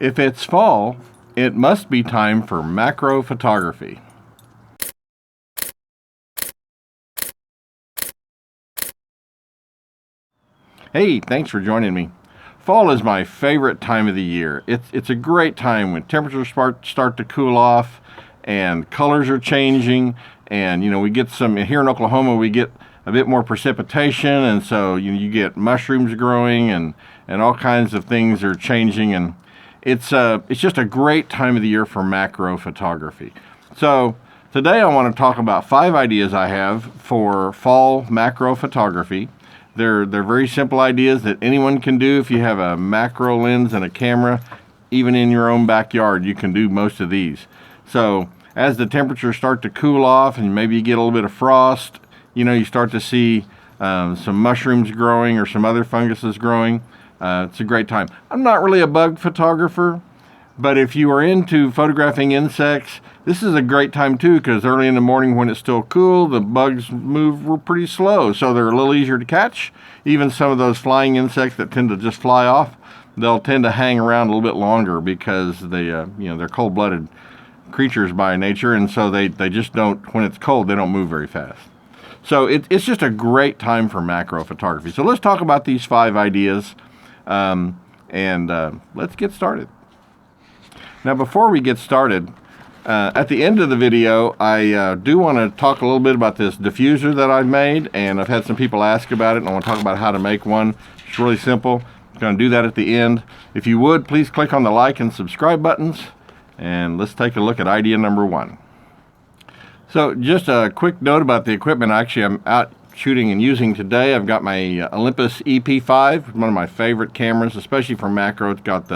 If it's fall, it must be time for macro photography. Hey, thanks for joining me. Fall is my favorite time of the year. It's a great time when temperatures start to cool off and colors are changing, and we get some here in Oklahoma. We get a bit more precipitation, and so you get mushrooms growing and all kinds of things are changing, and it's just a great time of the year for macro photography. So today I want to talk about 5 ideas I have for fall macro photography. They're very simple ideas that anyone can do. If you have a macro lens and a camera, even in your own backyard, you can do most of these. So as the temperatures start to cool off and maybe you get a little bit of frost, you start to see some mushrooms growing or some other funguses growing. It's a great time. I'm not really a bug photographer, but if you are into photographing insects, this is a great time too, because early in the morning when it's still cool, the bugs move pretty slow, so they're a little easier to catch. Even some of those flying insects that tend to just fly off, they'll tend to hang around a little bit longer because they're cold-blooded creatures by nature, and so they just don't, when it's cold, they don't move very fast. So it's just a great time for macro photography. So let's talk about these 5 ideas, and let's get started. Now, before we get started, at the end of the video, I do want to talk a little bit about this diffuser that I've made, and I've had some people ask about it, and I want to talk about how to make one. It's really simple. I'm going to do that at the end. If you would, please click on the like and subscribe buttons, and let's take a look at idea number 1. So just a quick note about the equipment. Actually, I'm out shooting and using today. I've got my Olympus EP5, one of my favorite cameras, especially for macro. It's got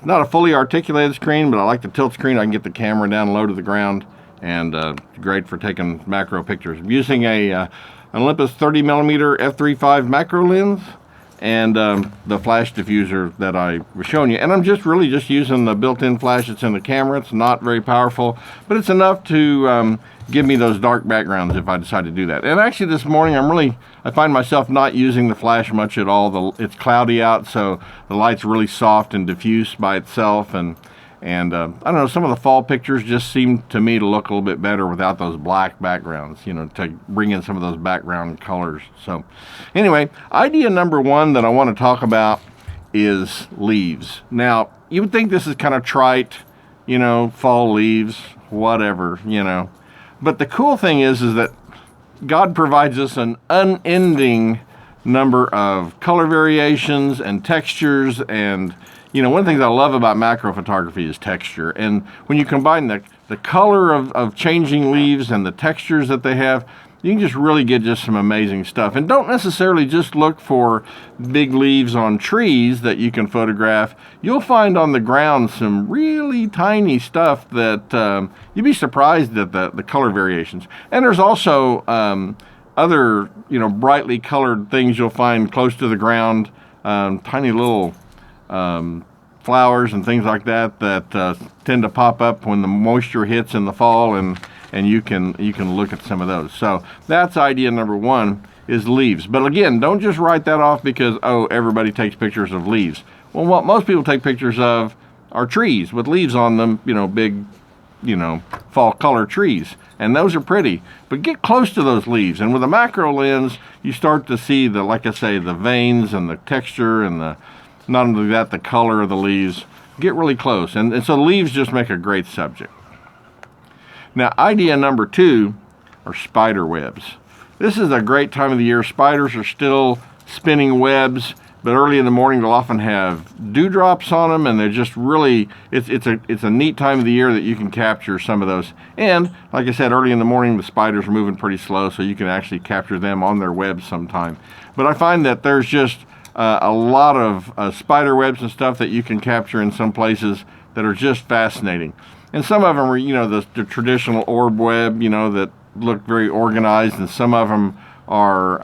not a fully articulated screen, but I like the tilt screen. I can get the camera down low to the ground, and great for taking macro pictures. I'm using an Olympus 30mm f3.5 macro lens and the flash diffuser that I was showing you. And I'm really just using the built-in flash that's in the camera. It's not very powerful, but it's enough to give me those dark backgrounds if I decide to do that. And actually this morning I find myself not using the flash much at all. It's cloudy out, so the light's really soft and diffuse by itself, and I don't know, some of the fall pictures just seem to me to look a little bit better without those black backgrounds, to bring in some of those background colors. So anyway, idea number 1 that I want to talk about is leaves. Now, you would think this is kind of trite, fall leaves, whatever, But the cool thing is that God provides us an unending number of color variations and textures, and one of the things I love about macro photography is texture. And when you combine the color of changing leaves and the textures that they have, you can just really get just some amazing stuff. And don't necessarily just look for big leaves on trees that you can photograph. You'll find on the ground some really tiny stuff that you'd be surprised at the color variations. And there's also other brightly colored things you'll find close to the ground, tiny little flowers and things like that tend to pop up when the moisture hits in the fall, and you can look at some of those. So that's idea number 1, is leaves. But again, don't just write that off because, everybody takes pictures of leaves. Well, what most people take pictures of are trees with leaves on them, big, fall color trees. And those are pretty. But get close to those leaves. And with a macro lens, you start to see like I say, the veins and the texture and not only that, the color of the leaves. Get really close. And so leaves just make a great subject. Now, idea number 2 are spider webs. This is a great time of the year. Spiders are still spinning webs, but early in the morning they'll often have dewdrops on them, and they're just really, it's a neat time of the year that you can capture some of those. And like I said, early in the morning the spiders are moving pretty slow, so you can actually capture them on their webs sometime. But I find that there's just a lot of spider webs and stuff that you can capture in some places that are just fascinating. And some of them are, the traditional orb web, that look very organized, and some of them are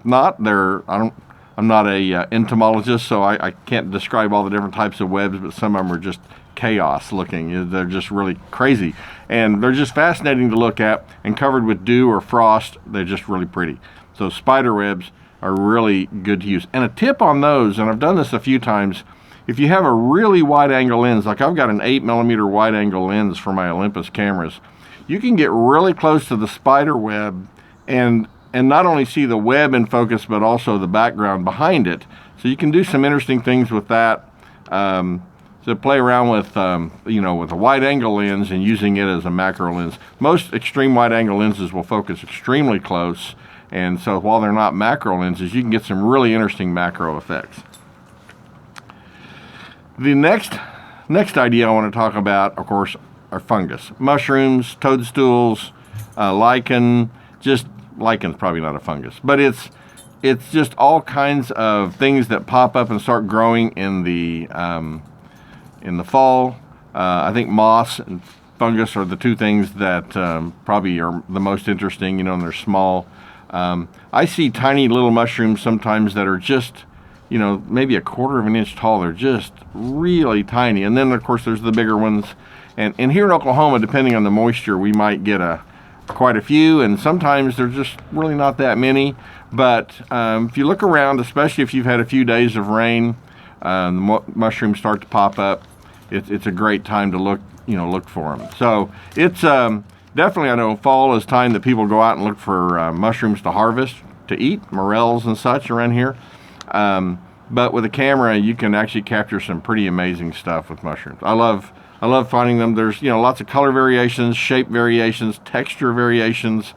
not. I'm not a entomologist, so I can't describe all the different types of webs, but some of them are just chaos looking. They're just really crazy, and they're just fascinating to look at, and covered with dew or frost, they're just really pretty. So spider webs are really good to use. And a tip on those, and I've done this a few times, if you have a really wide angle lens, like I've got an 8mm wide angle lens for my Olympus cameras, you can get really close to the spider web and not only see the web in focus, but also the background behind it. So you can do some interesting things with that. To play around with, with a wide angle lens and using it as a macro lens. Most extreme wide angle lenses will focus extremely close, and so while they're not macro lenses, you can get some really interesting macro effects. The next idea I want to talk about, of course, are fungus. Mushrooms, toadstools, lichen. Just lichen's probably not a fungus, but it's just all kinds of things that pop up and start growing in the fall. I think moss and fungus are the two things that probably are the most interesting, and they're small. I see tiny little mushrooms sometimes that are just, maybe a quarter of an inch tall. They're just really tiny. And then, of course, there's the bigger ones. And here in Oklahoma, depending on the moisture, we might get quite a few, and sometimes there's just really not that many. But if you look around, especially if you've had a few days of rain, the mushrooms start to pop up. It's a great time to look for them. So it's definitely, I know fall is time that people go out and look for mushrooms to harvest, to eat, morels and such around here. But with a camera, you can actually capture some pretty amazing stuff with mushrooms. I love finding them. There's lots of color variations, shape variations, texture variations.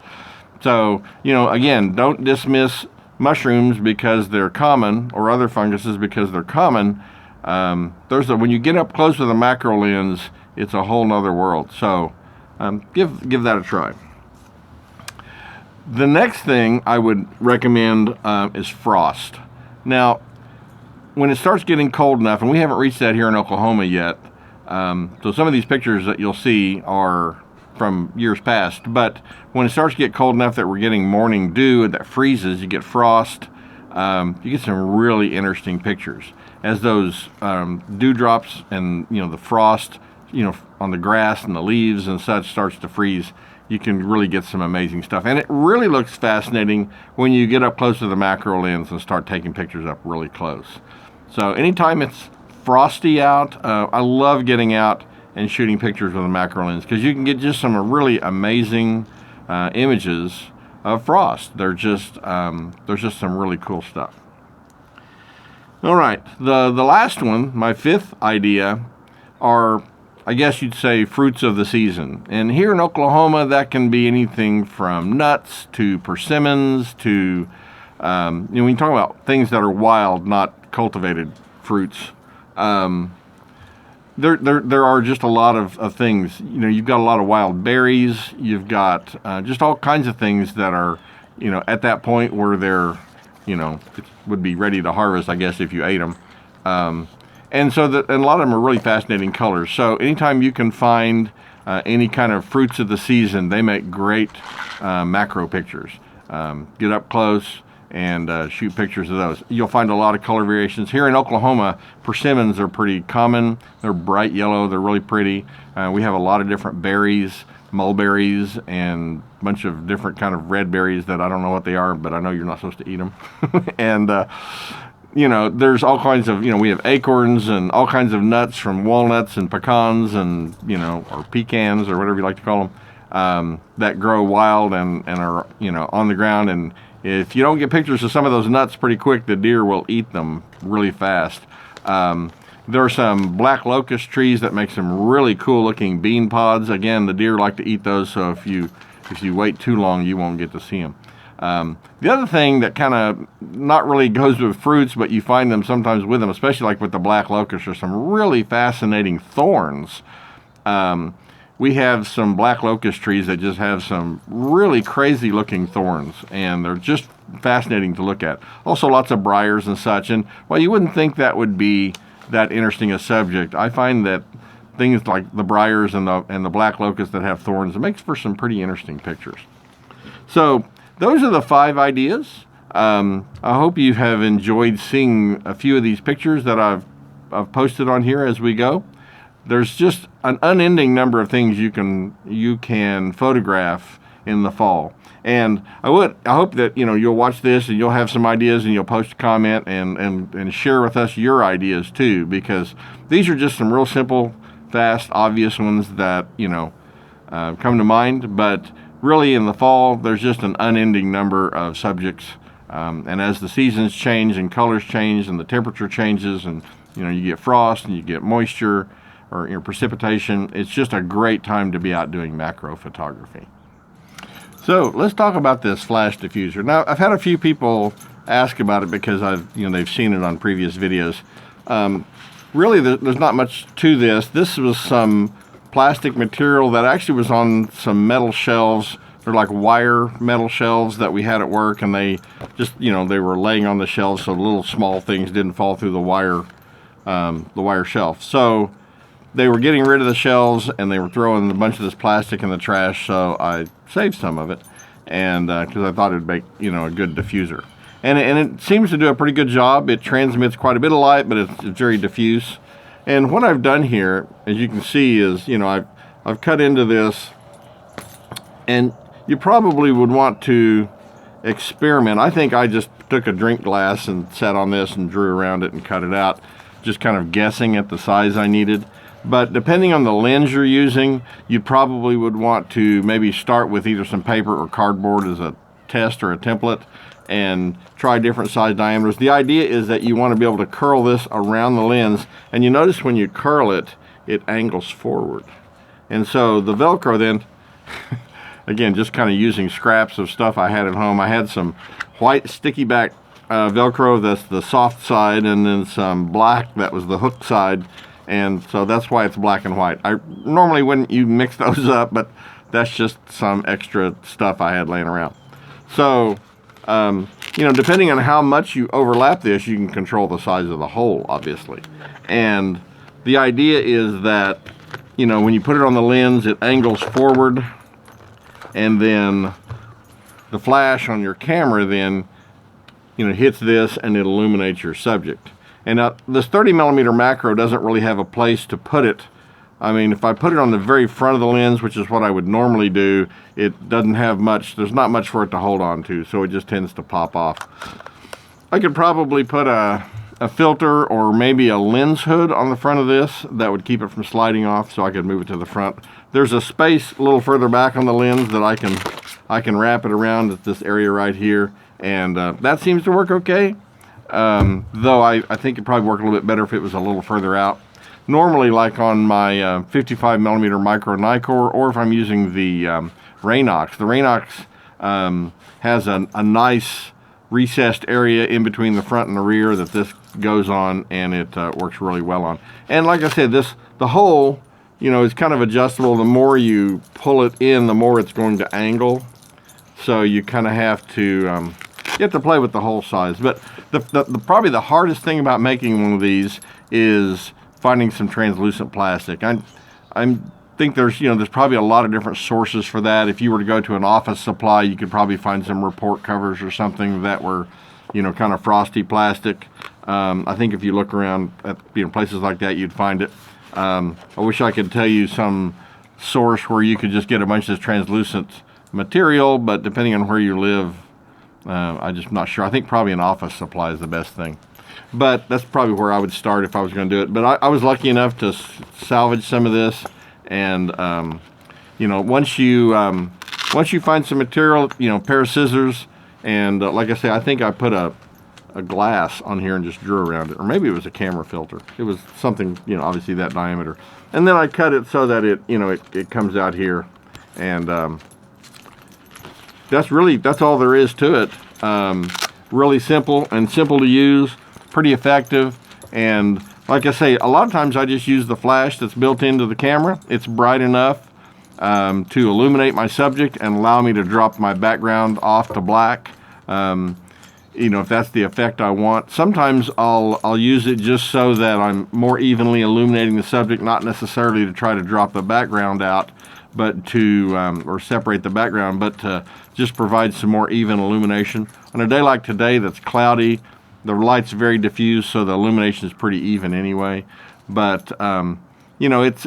So again, don't dismiss mushrooms because they're common, or other funguses because they're common. When you get up close with a macro lens, it's a whole nother world. So give that a try. The next thing I would recommend is frost. Now, when it starts getting cold enough, and we haven't reached that here in Oklahoma yet, so some of these pictures that you'll see are from years past, but when it starts to get cold enough that we're getting morning dew that freezes, you get frost, you get some really interesting pictures. As those dewdrops and the frost on the grass and the leaves and such starts to freeze, you can really get some amazing stuff. And it really looks fascinating when you get up close to the macro lens and start taking pictures up really close. So anytime it's frosty out, I love getting out and shooting pictures with a macro lens because you can get just some really amazing images of frost. There's just some really cool stuff. All right, the last one, my fifth idea, are, I guess you'd say, fruits of the season. And here in Oklahoma, that can be anything from nuts to persimmons to, when you talk about things that are wild, not cultivated fruits, there are just a lot of things. You've got a lot of wild berries. You've got just all kinds of things that are, at that point where they're, it would be ready to harvest, I guess, if you ate them. And a lot of them are really fascinating colors. So anytime you can find any kind of fruits of the season, they make great macro pictures. Get up close and shoot pictures of those. You'll find a lot of color variations. Here in Oklahoma, persimmons are pretty common. They're bright yellow. They're really pretty. We have a lot of different berries, mulberries, and a bunch of different kind of red berries that I don't know what they are, but I know you're not supposed to eat them. And there's all kinds of, we have acorns and all kinds of nuts, from walnuts and pecans and, or pecans or whatever you like to call them, that grow wild and are, on the ground. And if you don't get pictures of some of those nuts pretty quick, the deer will eat them really fast. There are some black locust trees that make some really cool looking bean pods. Again, the deer like to eat those, so if you wait too long, you won't get to see them. The other thing that kind of not really goes with fruits, but you find them sometimes with them, especially like with the black locust, are some really fascinating thorns. We have some black locust trees that just have some really crazy looking thorns, and they're just fascinating to look at. Also lots of briars and such, and while you wouldn't think that would be that interesting a subject, I find that things like the briars and the black locust that have thorns, it makes for some pretty interesting pictures. So those are the 5 ideas. I hope you have enjoyed seeing a few of these pictures that I've posted on here as we go. There's just an unending number of things you can photograph in the fall. And I hope that, you know, you'll watch this and you'll have some ideas and you'll post a comment and share with us your ideas too, because these are just some real simple, fast, obvious ones that, you know, come to mind. But really in the fall, there's just an unending number of subjects. And as the seasons change and colors change and the temperature changes and, you know, you get frost and you get moisture or, you know, precipitation, it's just a great time to be out doing macro photography. So let's talk about this flash diffuser. Now, I've had a few people ask about it because they've seen it on previous videos. Really, there's not much to this. This was some plastic material that actually was on some metal shelves. They're like wire metal shelves that we had at work, and they just, you know, they were laying on the shelves so little small things didn't fall through the wire shelf. So they were getting rid of the shelves and they were throwing a bunch of this plastic in the trash, so I saved some of it, and because I thought it'd make, you know, a good diffuser. And it seems to do a pretty good job. It transmits quite a bit of light, but it's very diffuse. And what I've done here, as you can see, is, you know, I've cut into this, and you probably would want to experiment. I think I just took a drink glass and sat on this and drew around it and cut it out, just kind of guessing at the size I needed. But depending on the lens you're using, you probably would want to maybe start with either some paper or cardboard as a test or a template and try different size diameters. The idea is that you want to be able to curl this around the lens, and you notice when you curl it, it angles forward. And so the Velcro then, again, just kind of using scraps of stuff I had at home. I had some white sticky back Velcro, that's the soft side, and then some black that was the hook side. And so that's why it's black and white. I normally wouldn't you mix those up, but that's just some extra stuff I had laying around. So, you know, depending on how much you overlap this, you can control the size of the hole, obviously. And the idea is that, you know, when you put it on the lens, it angles forward, and then the flash on your camera then, you know, hits this and it illuminates your subject. And now this 30 millimeter macro doesn't really have a place to put it. I mean, if I put it on the very front of the lens, which is what I would normally do, it doesn't have much, there's not much for it to hold on to, so it just tends to pop off. I could probably put a filter or maybe a lens hood on the front of this that would keep it from sliding off, so I could move it to the front. There's a space a little further back on the lens that I can wrap it around at this area right here, and that seems to work okay. Though I think it'd probably work a little bit better if it was a little further out. Normally, like on my 55 millimeter micro Nikkor, or if I'm using the Raynox. The Raynox has a nice recessed area in between the front and the rear that this goes on, and it works really well on. And like I said, the hole, you know, is kind of adjustable. The more you pull it in, the more it's going to angle. So you kind of have to you have to play with the hole size. But probably the hardest thing about making one of these is finding some translucent plastic. I think there's probably a lot of different sources for that. If you were to go to an office supply, you could probably find some report covers or something that were, you know, kind of frosty plastic. I think if you look around at, you know, places like that, you'd find it. I wish I could tell you some source where you could just get a bunch of this translucent material, but depending on where you live, I'm just not sure. I think probably an office supply is the best thing. But that's probably where I would start if I was going to do it. But I was lucky enough to salvage some of this, and you know, once you find some material, you know, a pair of scissors, and like I say, I think I put a glass on here and just drew around it, or maybe it was a camera filter. It was something, you know, obviously that diameter, and then I cut it so that it, you know, it comes out here, and that's all there is to it. Really simple to use. Pretty effective, and like I say, a lot of times I just use the flash that's built into the camera. It's bright enough to illuminate my subject and allow me to drop my background off to black, you know, if that's the effect I want. Sometimes I'll use it just so that I'm more evenly illuminating the subject, not necessarily to try to drop the background out, but to or separate the background, but to just provide some more even illumination. On a day like today that's cloudy, the light's very diffuse, so the illumination is pretty even anyway. But you know, it's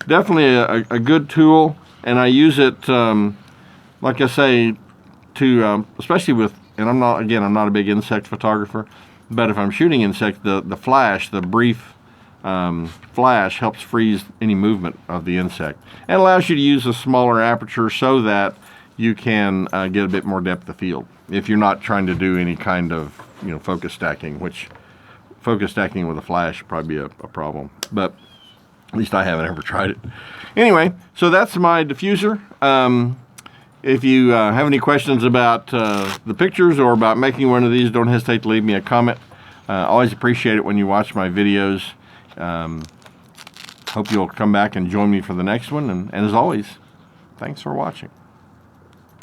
definitely a good tool, and I use it like I say, to especially with, and I'm not a big insect photographer, but if I'm shooting insects, the flash, the brief flash helps freeze any movement of the insect and allows you to use a smaller aperture so that you can get a bit more depth of field if you're not trying to do any kind of focus stacking, which focus stacking with a flash would probably be a problem, but at least I haven't ever tried it. Anyway, so that's my diffuser. If you have any questions about the pictures or about making one of these, don't hesitate to leave me a comment. Always appreciate it when you watch my videos. Hope you'll come back and join me for the next one. And as always, thanks for watching.